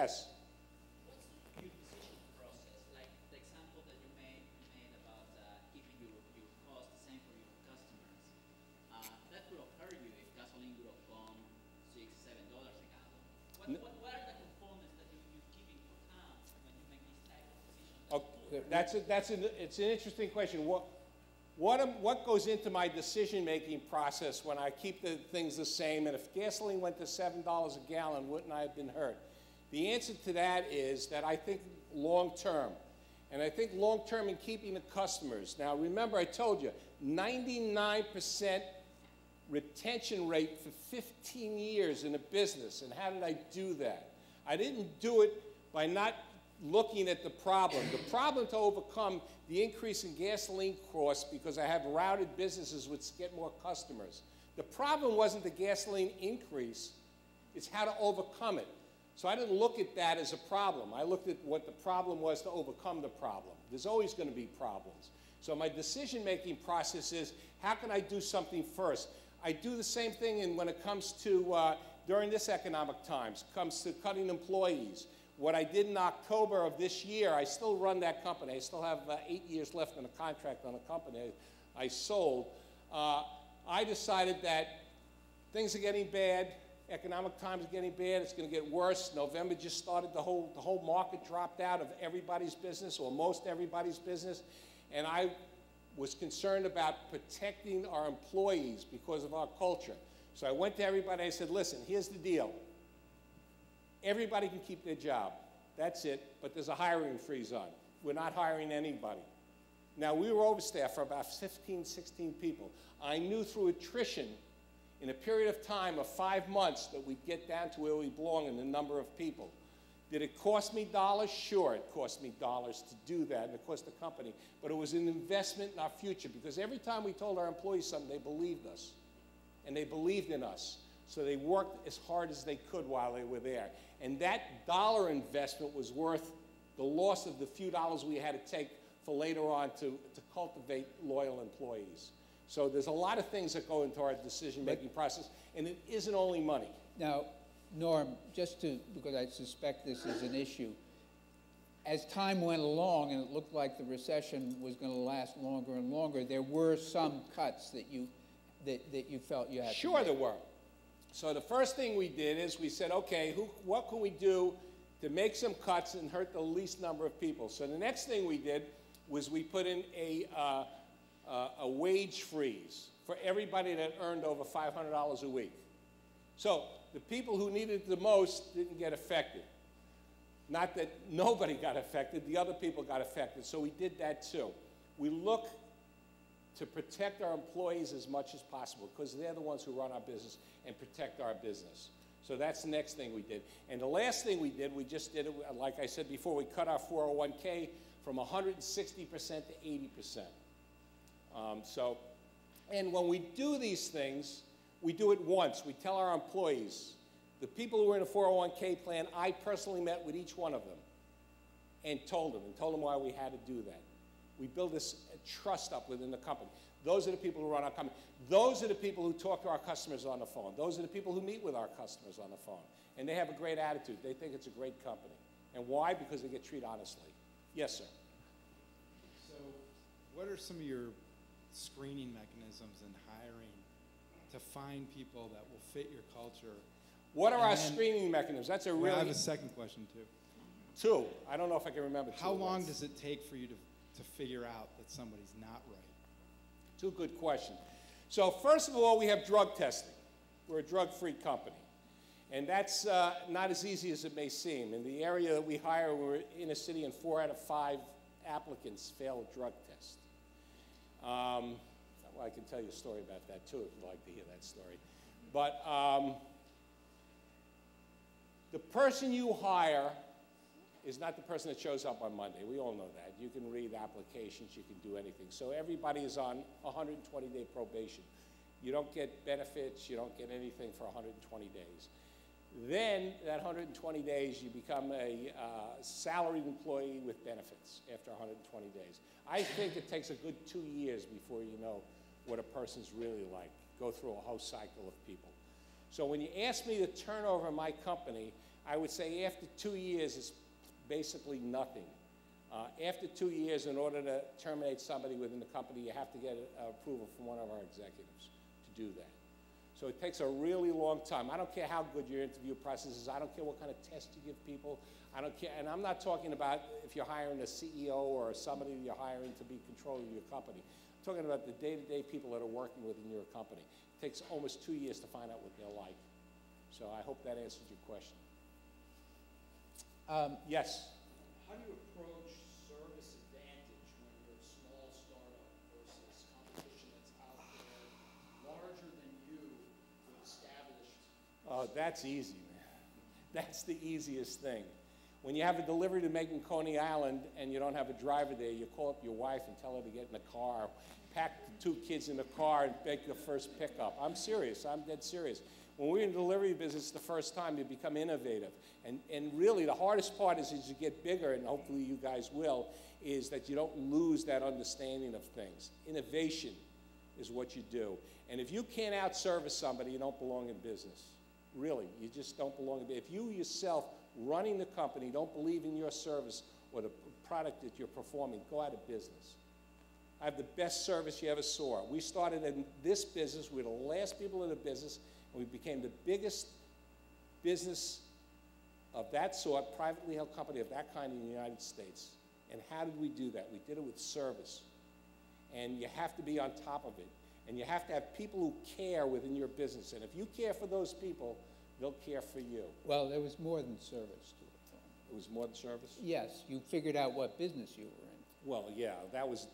Yes. What's your decision process? Like the example that you made about keeping your cost the same for your customers. That would have hurt you if gasoline would have gone $6, $7 a gallon. What are the components that you keep into account when you make these type of decisions? It's an interesting question. What goes into my decision-making process when I keep the things the same, and if gasoline went to $7 a gallon, wouldn't I have been hurt? The answer to that is that I think long-term, and I think long-term in keeping the customers. Now, remember, I told you, 99% retention rate for 15 years in a business, and how did I do that? I didn't do it by not looking at the problem. The problem to overcome the increase in gasoline costs because I have routed businesses which get more customers. The problem wasn't the gasoline increase, it's how to overcome it. So I didn't look at that as a problem. I looked at what the problem was to overcome the problem. There's always going to be problems. So my decision-making process is, how can I do something first? I do the same thing when it comes to, during this economic times, comes to cutting employees. What I did in October of this year, I still run that company. I still have 8 years left on a contract on a company I sold. I decided that things are getting bad. Economic times are getting bad. It's going to get worse. November just started. The whole market dropped out of everybody's business, or most everybody's business. And I was concerned about protecting our employees because of our culture. So I went to everybody. I said, listen, here's the deal. Everybody can keep their job. That's it. But there's a hiring freeze on. We're not hiring anybody. Now, we were overstaffed for about 15, 16 people. I knew through attrition, in a period of time of 5 months, that we'd get down to where we belong in the number of people. Did it cost me dollars? Sure, it cost me dollars to do that, and it cost the company. But it was an investment in our future, because every time we told our employees something, they believed us. And they believed in us. So they worked as hard as they could while they were there. And that dollar investment was worth the loss of the few dollars we had to take for later on to cultivate loyal employees. So there's a lot of things that go into our decision-making process, and it isn't only money. Now, Norm, because I suspect this is an issue, as time went along and it looked like the recession was going to last longer and longer, there were some cuts that you felt you had to make. Sure there were. So the first thing we did is we said, okay, what can we do to make some cuts and hurt the least number of people? So the next thing we did was we put in a wage freeze for everybody that earned over $500 a week. So the people who needed it the most didn't get affected. Not that nobody got affected, the other people got affected. So we did that too. We look to protect our employees as much as possible, because they're the ones who run our business and protect our business. So that's the next thing we did. And the last thing we did, we just did it, like I said before, we cut our 401k from 160% to 80%. And when we do these things, we do it once. We tell our employees, the people who are in a 401k plan, I personally met with each one of them and told them why we had to do that. We build this trust up within the company. Those are the people who run our company. Those are the people who talk to our customers on the phone. Those are the people who meet with our customers on the phone. And they have a great attitude. They think it's a great company. And why? Because they get treated honestly. Yes, sir. So what are some of your screening mechanisms in hiring to find people that will fit your culture? What are our screening mechanisms? That's a really... Well, I have a second question, too. Two. I don't know if I can remember two. How long does it take for you to figure out that somebody's not right? Two good questions. So first of all, we have drug testing. We're a drug-free company. And that's not as easy as it may seem. In the area that we hire, we're in a city, and 4 out of 5 applicants fail a drug test. Well, I can tell you a story about that, too, if you'd like to hear that story. But the person you hire is not the person that shows up on Monday. We all know that. You can read applications, you can do anything. So everybody is on 120-day probation. You don't get benefits, you don't get anything for 120 days. Then, that 120 days, you become a salaried employee with benefits after 120 days. I think it takes a good 2 years before you know what a person's really like, go through a whole cycle of people. So when you ask me the turnover in my company, I would say after 2 years, it's basically nothing. After 2 years, in order to terminate somebody within the company, you have to get approval from one of our executives to do that. So it takes a really long time. I don't care how good your interview process is. I don't care what kind of test you give people. I don't care, and I'm not talking about if you're hiring a CEO or somebody you're hiring to be control of your company. I'm talking about the day-to-day people that are working within your company. It takes almost 2 years to find out what they're like. So I hope that answers your question. Yes? How do you approach service advantage when you're a small startup versus competition that's out there larger than you with established? Oh, that's easy, man. That's the easiest thing. When you have a delivery to make in Coney Island and you don't have a driver there, you call up your wife and tell her to get in the car, pack the 2 kids in the car and make the first pickup. I'm serious. I'm dead serious. When we're in the delivery business the first time, you become innovative. And really, the hardest part is as you get bigger, and hopefully you guys will, is that you don't lose that understanding of things. Innovation is what you do. And if you can't out-service somebody, you don't belong in business. Really, you just don't belong in business. If you yourself, running the company, don't believe in your service or the product that you're performing, go out of business. I have the best service you ever saw. We started in this business. We were the last people in the business, and we became the biggest business of that sort, privately held company of that kind in the United States. And how did we do that? We did it with service. And you have to be on top of it. And you have to have people who care within your business. And if you care for those people, they'll care for you. Well, there was more than service to it. It was more than service? Yes, you figured out what business you were in. Well, yeah,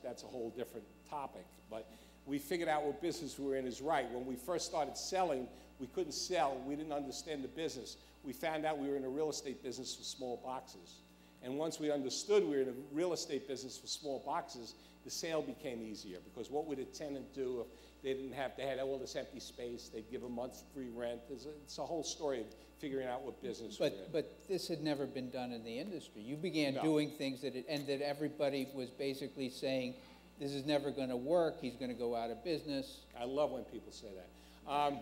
that's a whole different topic. But we figured out what business we were in is right. When we first started selling, we couldn't sell. We didn't understand the business. We found out we were in a real estate business for small boxes. And once we understood we were in a real estate business for small boxes, the sale became easier. Because what would a tenant do if they had all this empty space? They'd give a month's free rent. It's a whole story of figuring out what business we're in. But this had never been done in the industry. You began No. doing things that everybody was basically saying, this is never going to work, he's going to go out of business. I love when people say that.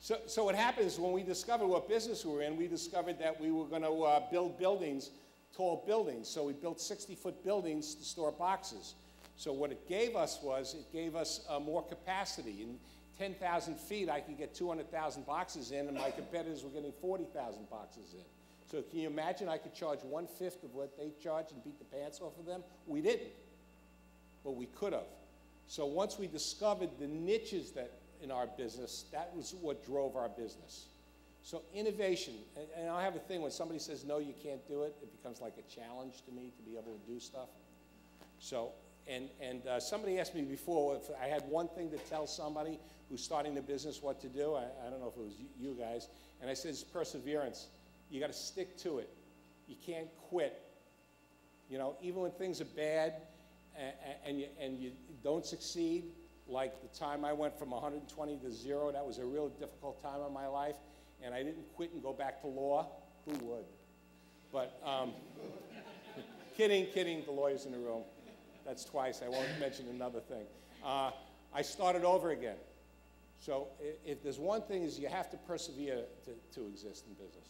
So what happens when we discovered what business we were in, we discovered that we were going to build buildings, tall buildings. So we built 60-foot buildings to store boxes. So what it gave us was, more capacity. In 10,000 feet, I could get 200,000 boxes in, and my competitors were getting 40,000 boxes in. So can you imagine I could charge 1/5 of what they charged and beat the pants off of them? We didn't, but we could have. So once we discovered the niches that in our business, that was what drove our business. So innovation, and I have a thing when somebody says, no, you can't do it, it becomes like a challenge to me to be able to do stuff. So, and somebody asked me before if I had one thing to tell somebody who's starting a business what to do. I don't know if it was you guys, and I said it's perseverance. You got to stick to it. You can't quit. You know, even when things are bad and you don't succeed, like the time I went from 120 to 0, that was a real difficult time in my life, and I didn't quit and go back to law. Who would? But kidding, the lawyer's in the room. That's twice. I won't mention another thing. I started over again. So if there's one thing is you have to persevere to exist in business.